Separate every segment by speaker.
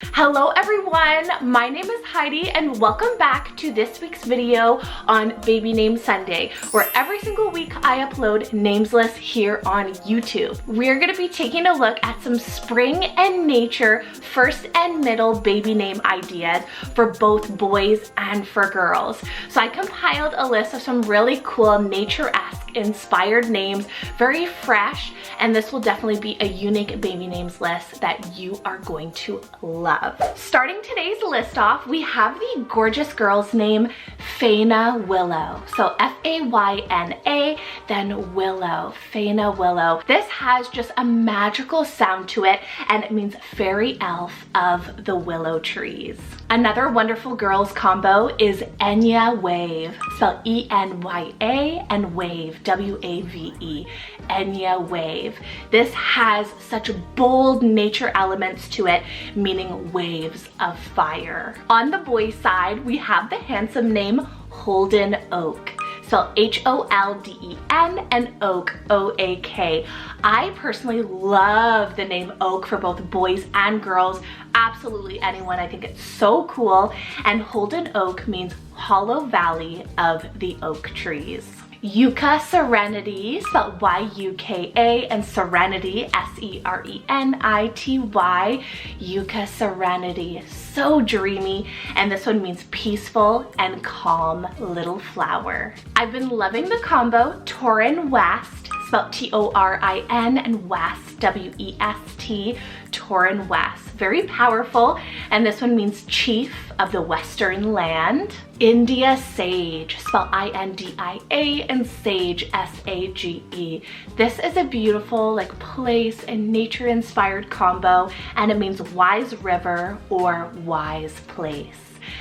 Speaker 1: Hello everyone, my name is Heidi and welcome back to this week's video on Baby Name Sunday, where every single week I upload names lists here on YouTube. We're going to be taking a look at some spring and nature first and middle baby name ideas for both boys and for girls. So I compiled a list of some really cool nature-esque inspired names, very fresh, and this will definitely be a unique baby names list that you are going to love. Starting today's list off, we have the gorgeous girl's name, Fayna Willow. So F-A-Y-N-A, then Willow, Fayna Willow. This has just a magical sound to it, and it means fairy elf of the willow trees. Another wonderful girls combo is Enya Wave, spelled E-N-Y-A and Wave, W-A-V-E, Enya Wave. This has such bold nature elements to it, meaning waves of fire. On the boys' side, we have the handsome name Holden Oak, spelled H-O-L-D-E-N and Oak, O-A-K. I personally love the name Oak for both boys and girls. Absolutely anyone. I think it's so cool. And Holden Oak means hollow valley of the oak trees. Yucca Serenity, spelled Y-U-K-A, and Serenity, S-E-R-E-N-I-T-Y, Yucca Serenity. So dreamy, and this one means peaceful and calm little flower. I've been loving the combo Torin West, spelled T-O-R-I-N, and West, W-E-S-T, Torin West. Very powerful, and this one means chief of the western land. India Sage, spelled I-N-D-I-A, and Sage, S-A-G-E. This is a beautiful place and nature inspired combo, and it means wise river or wise place.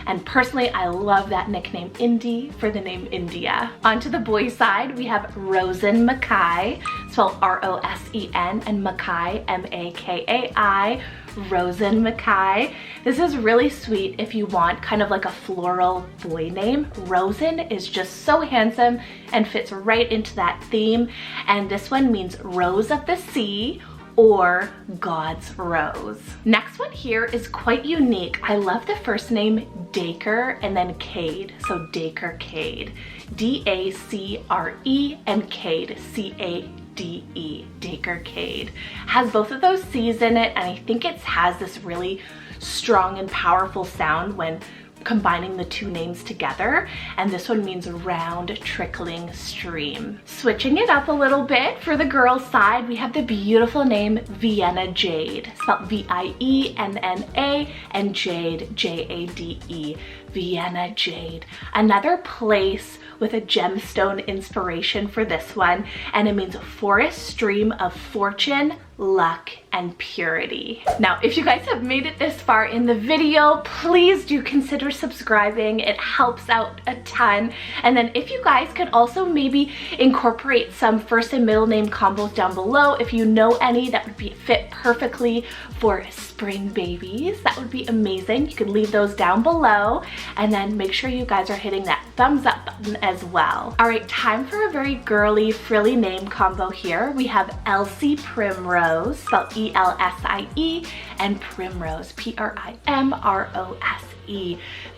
Speaker 1: And personally, I love that nickname Indy for the name India. Onto the boys' side, we have Rosen Mackay, spelled R-O-S-E-N, and Mackay, M-A-K-A-I, Rosen Mackay. This is really sweet if you want kind of like a floral boy name. Rosen is just so handsome and fits right into that theme. And this one means rose of the sea, or God's rose. Next one here is quite unique. I love the first name Dacre and then Cade, so Dacre Cade. D-A-C-R-E and Cade, C-A-D-E, Dacre Cade. Has both of those C's in it, and I think it has this really strong and powerful sound when combining the two names together, and this one means round trickling stream. Switching it up a little bit, for the girls' side, we have the beautiful name Vienna Jade, spelled V-I-E-N-N-A, and Jade, J-A-D-E, Vienna Jade. Another place with a gemstone inspiration for this one, and it means forest stream of fortune, luck, and purity. Now, if you guys have made it this far in the video, please do consider subscribing. It helps out a ton. And then if you guys could also maybe incorporate some first and middle name combos down below, if you know any that would fit perfectly for spring babies, that would be amazing. You can leave those down below, and then make sure you guys are hitting that thumbs up button as well. All right, time for a very girly, frilly name combo here. We have Elsie Primrose, spelled E-L-S-I-E, and Primrose, P-R-I-M-R-O-S-E.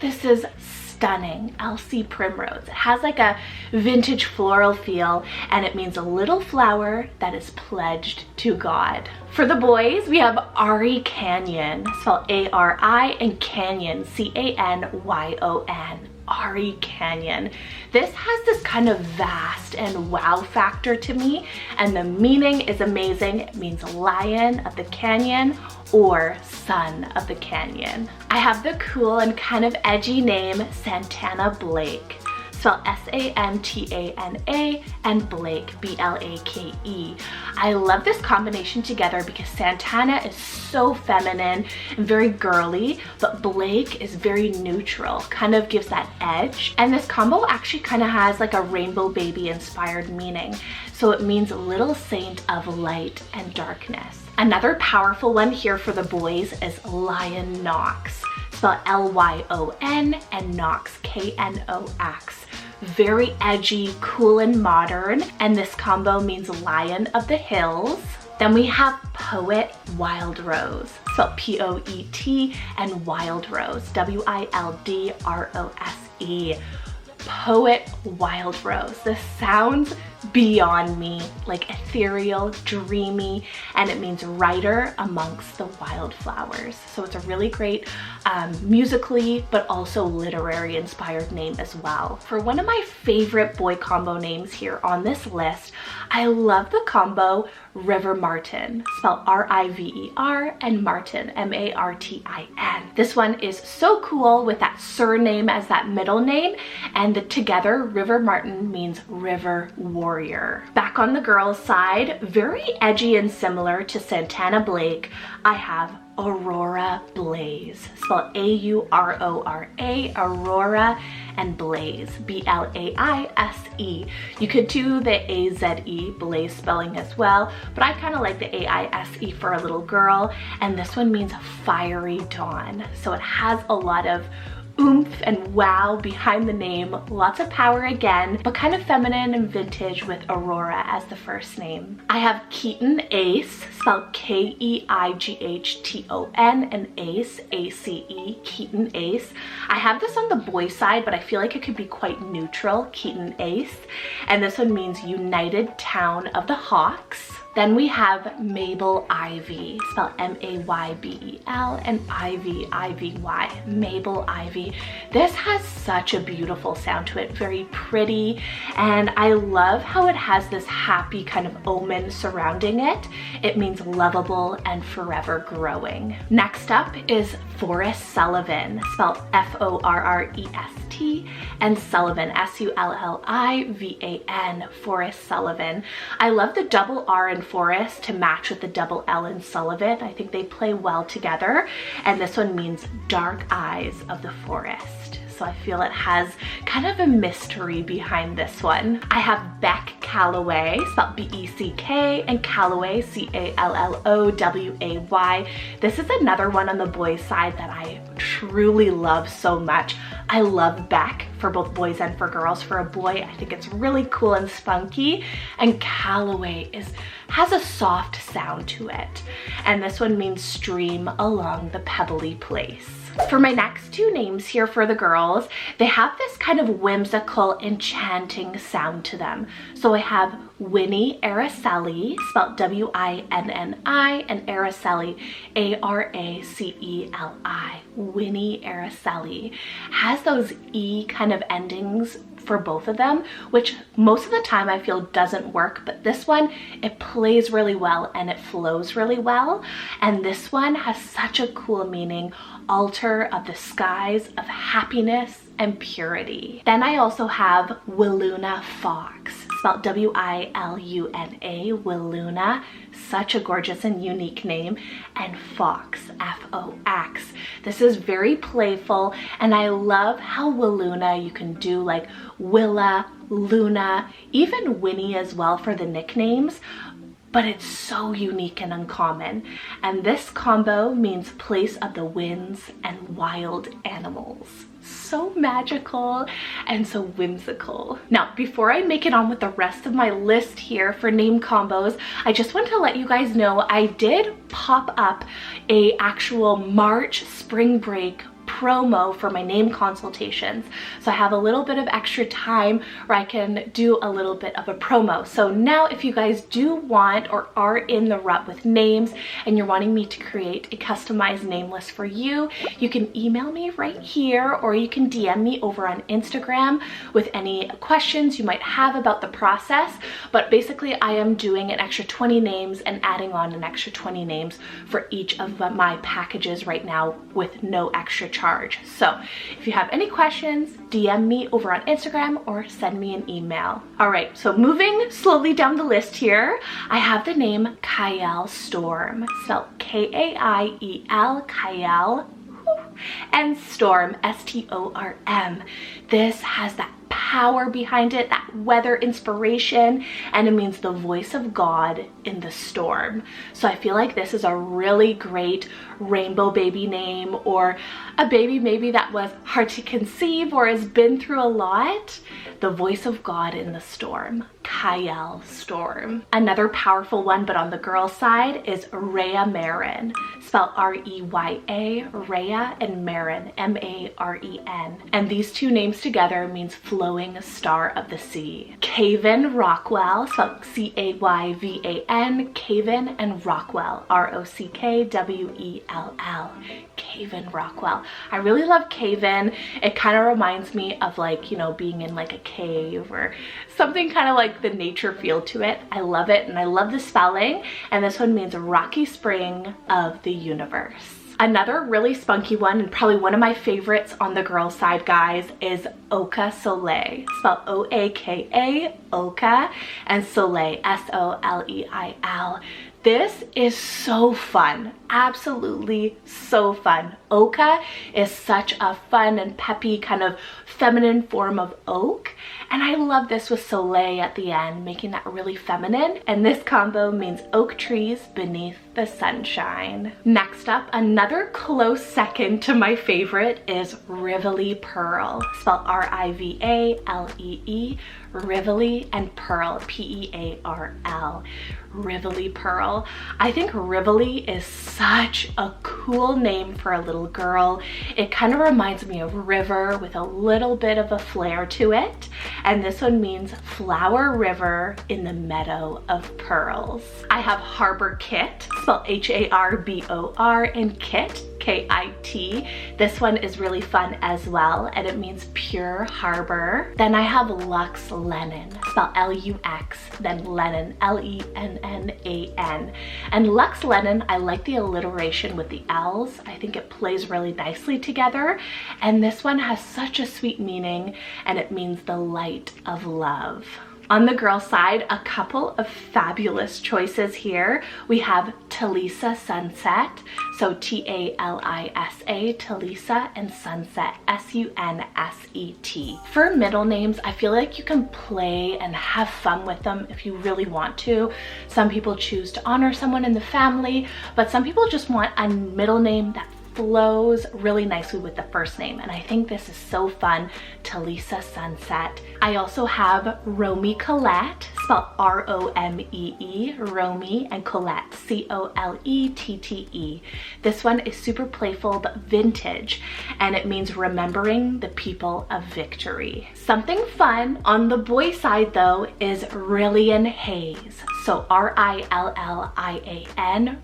Speaker 1: This is stunning. Elsie Primrose. It has like a vintage floral feel, and it means a little flower that is pledged to God. For the boys, we have Ari Canyon, spelled A-R-I, and Canyon, C-A-N-Y-O-N. Ari Canyon. This has this kind of vast and wow factor to me, and the meaning is amazing. It means lion of the canyon or son of the canyon. I have the cool and kind of edgy name Santana Blake, spelled S-A-N-T-A-N-A, and Blake, B-L-A-K-E. I love this combination together because Santana is so feminine and very girly, but Blake is very neutral, kind of gives that edge. And this combo actually kind of has like a rainbow baby inspired meaning. So it means little saint of light and darkness. Another powerful one here for the boys is Lion Knox, spelled L-Y-O-N, and Knox, K-N-O-X. Very edgy, cool, and modern, and this combo means Lion of the Hills. Then we have Poet Wild Rose, spelled P-O-E-T, and Wild Rose, W-I-L-D-R-O-S-E. Poet Wild Rose. This sounds beyond me, like ethereal, dreamy, and it means writer amongst the wildflowers. So it's a really great musically, but also literary inspired name as well. For one of my favorite boy combo names here on this list, I love the combo River Martin, spelled R-I-V-E-R, and Martin, M-A-R-T-I-N. This one is so cool with that surname as that middle name, and together River Martin means river warrior. Back on the girls' side, very edgy and similar to Santana Blake, I have Aurora Blaze, spelled A-U-R-O-R-A, Aurora, and Blaze, B-L-A-I-S-E. You could do the A-Z-E, Blaze spelling as well, but I kind of like the A-I-S-E for a little girl, and this one means fiery dawn. So it has a lot of oomph and wow behind the name, lots of power again, but kind of feminine and vintage with Aurora as the first name. I have Keaton Ace, spelled K-E-I-G-H-T-O-N, and Ace, A-C-E, Keaton Ace. I have this on the boy side, but I feel like it could be quite neutral, Keaton Ace, and this one means United Town of the Hawks. Then we have Mabel Ivy, spelled M-A-Y-B-E-L, and Ivy, I-V-Y, Mabel Ivy. This has such a beautiful sound to it, very pretty, and I love how it has this happy kind of omen surrounding it. It means lovable and forever growing. Next up is Forrest Sullivan, spelled F-O-R-R-E-S-T, and Sullivan, S-U-L-L-I-V-A-N, Forrest Sullivan. I love the double R in Forest to match with the double L in Sullivan. I think they play well together, and this one means dark eyes of the forest. So I feel it has kind of a mystery behind this one. I have Beck Calloway, spelled B-E-C-K, and Calloway, C-A-L-L-O-W-A-Y. This is another one on the boys' side that I truly love so much. I love Beck for both boys and for girls. For a boy, I think it's really cool and spunky, and Calloway has a soft sound to it. And this one means stream along the pebbly place. For my next two names here for the girls, they have this kind of whimsical, enchanting sound to them. So I have Winnie Araceli, spelled W-I-N-N-I, and Araceli, A-R-A-C-E-L-I. Winnie Araceli has those E kind of endings for both of them, which most of the time I feel doesn't work, but this one, it plays really well and it flows really well. And this one has such a cool meaning, altar of the skies of happiness and purity. Then I also have Willuna Fox, spelled W-I-L-U-N-A, Willuna, such a gorgeous and unique name, and Fox, F-O-X. This is very playful, and I love how Willuna, you can do like Willa, Luna, even Winnie as well for the nicknames, but it's so unique and uncommon. And this combo means place of the winds and wild animals. So magical and so whimsical. Now, before I make it on with the rest of my list here for name combos, I just want to let you guys know I did pop up a actual March spring break promo for my name consultations. So I have a little bit of extra time where I can do a little bit of a promo. So now if you guys do want or are in the rut with names and you're wanting me to create a customized name list for you, you can email me right here, or you can DM me over on Instagram with any questions you might have about the process. But basically I am doing an extra 20 names and adding on an extra 20 names for each of my packages right now with no extra charge. So if you have any questions, DM me over on Instagram or send me an email. All right, so moving slowly down the list here, I have the name Kyle Storm, spelled K-A-I-E-L, Kyle, and Storm, S-T-O-R-M. This has that power behind it, that weather inspiration, and it means the voice of God in the storm. So I feel like this is a really great rainbow baby name, or A baby maybe that was hard to conceive or has been through a lot. The voice of God in the storm. Kyle Storm. Another powerful one, but on the girl side, is Rhea Maren. Spelled R-E-Y-A, Rhea, and Maren, M-A-R-E-N. And these two names together means flowing star of the sea. Caven Rockwell, spelled C-A-Y-V-A-N, Caven and Rockwell, R-O-C-K-W-E-L-L. Caven Rockwell. I really love Caven. It kind of reminds me of like, you know, being in like a cave or something kind of like the nature feel to it. I love it, and I love the spelling. And this one means rocky spring of the universe. Another really spunky one, and probably one of my favorites on the girl side, guys, is Oka Soleil. Spelled O-A-K-A, Oka, and Soleil, S-O-L-E-I-L. This is so fun, absolutely so fun. Oka is such a fun and peppy kind of feminine form of oak, and I love this with Soleil at the end, making that really feminine. And this combo means oak trees beneath the sunshine. Next up, another close second to my favorite is Rivoli Pearl, spelled R-I-V-A-L-E-E, Rivoli, and Pearl, P-E-A-R-L. Rivoli Pearl. I think Rivoli is such a cool name for a little girl. It kind of reminds me of river with a little bit of a flair to it. And this one means flower river in the meadow of pearls. I have Harbor Kit, spelled H-A-R-B-O-R, and Kit, K-I-T. This one is really fun as well, and it means pure harbor. Then I have Lux Lennon, spelled L-U-X, then Lennon, L-E-N-N-A-N. And Lux Lennon, I like the alliteration with the L's. I think it plays really nicely together. And this one has such a sweet meaning, and it means the light of love. On the girl side, a couple of fabulous choices here. We have Talisa Sunset, so T-A-L-I-S-A, Talisa, and Sunset, S-U-N-S-E-T. For middle names, I feel like you can play and have fun with them if you really want to. Some people choose to honor someone in the family, but some people just want a middle name that flows really nicely with the first name, and I think this is so fun. Talisa Sunset. I also have Romy Colette, spelled R-O-M-E-E, Romy, and Colette, C-O-L-E-T-T-E. This one is super playful but vintage, and it means remembering the people of victory. Something fun on the boy side though is Rillian Hayes, so R-I-L-L-I-A-N,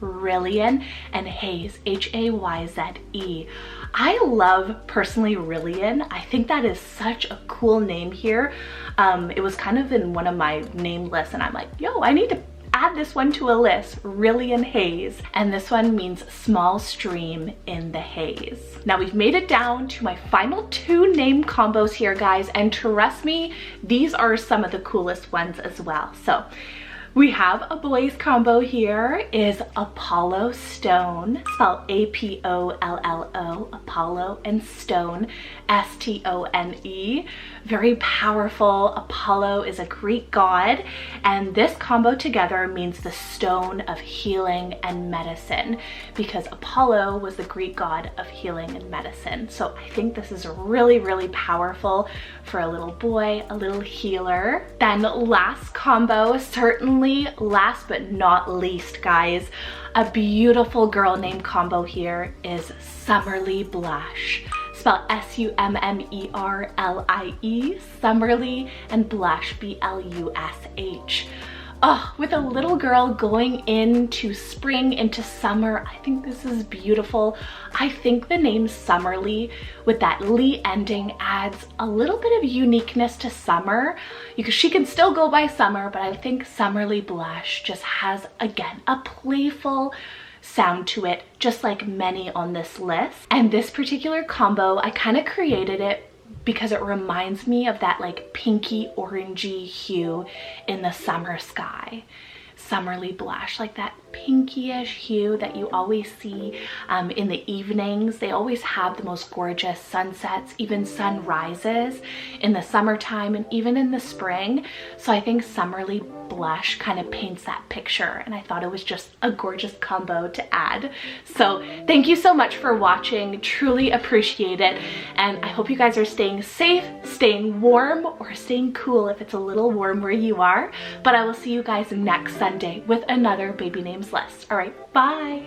Speaker 1: Rillian, and Hayes, H-A-Y-Z-E. I love personally Rillian. I think that is such a cool name here. It was kind of in one of my name lists, and I'm like, yo, I need to add this one to a list, Rillian Hayes. And this one means small stream in the haze. Now we've made it down to my final two name combos here, guys, and trust me, these are some of the coolest ones as well. So we have a boys combo here, is Apollo Stone, spelled A-P-O-L-L-O, Apollo, and Stone, S-T-O-N-E. Very powerful. Apollo is a Greek god, and this combo together means the stone of healing and medicine, because Apollo was the Greek god of healing and medicine. So I think this is really, really powerful for a little boy, a little healer. Then last combo, certainly last but not least, guys, a beautiful girl name combo here is Summerly Blush, spelled S-U-M-M-E-R-L-I-E, Summerly, and Blush, B-L-U-S-H. Oh, with a little girl going into spring, into summer, I think this is beautiful. I think the name Summerly with that Lee ending adds a little bit of uniqueness to summer. She can still go by Summer, but I think Summerly Blush just has, again, a playful sound to it, just like many on this list. And this particular combo, I kind of created it because it reminds me of that like pinky orangey hue in the summer sky. summerly blush, like that pinkyish hue that you always see in the evenings. They always have the most gorgeous sunsets, even sunrises in the summertime and even in the spring. So I think summerly blush kind of paints that picture, and I thought it was just a gorgeous combo to add. So thank you so much for watching, truly appreciate it, and I hope you guys are staying safe, staying warm, or staying cool if it's a little warm where you are. But I will see you guys next Sunday with another baby names list. All right, bye.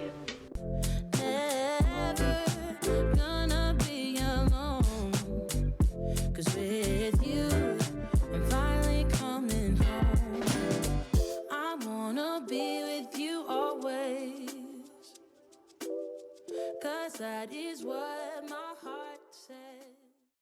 Speaker 1: Cause that is what my heart says.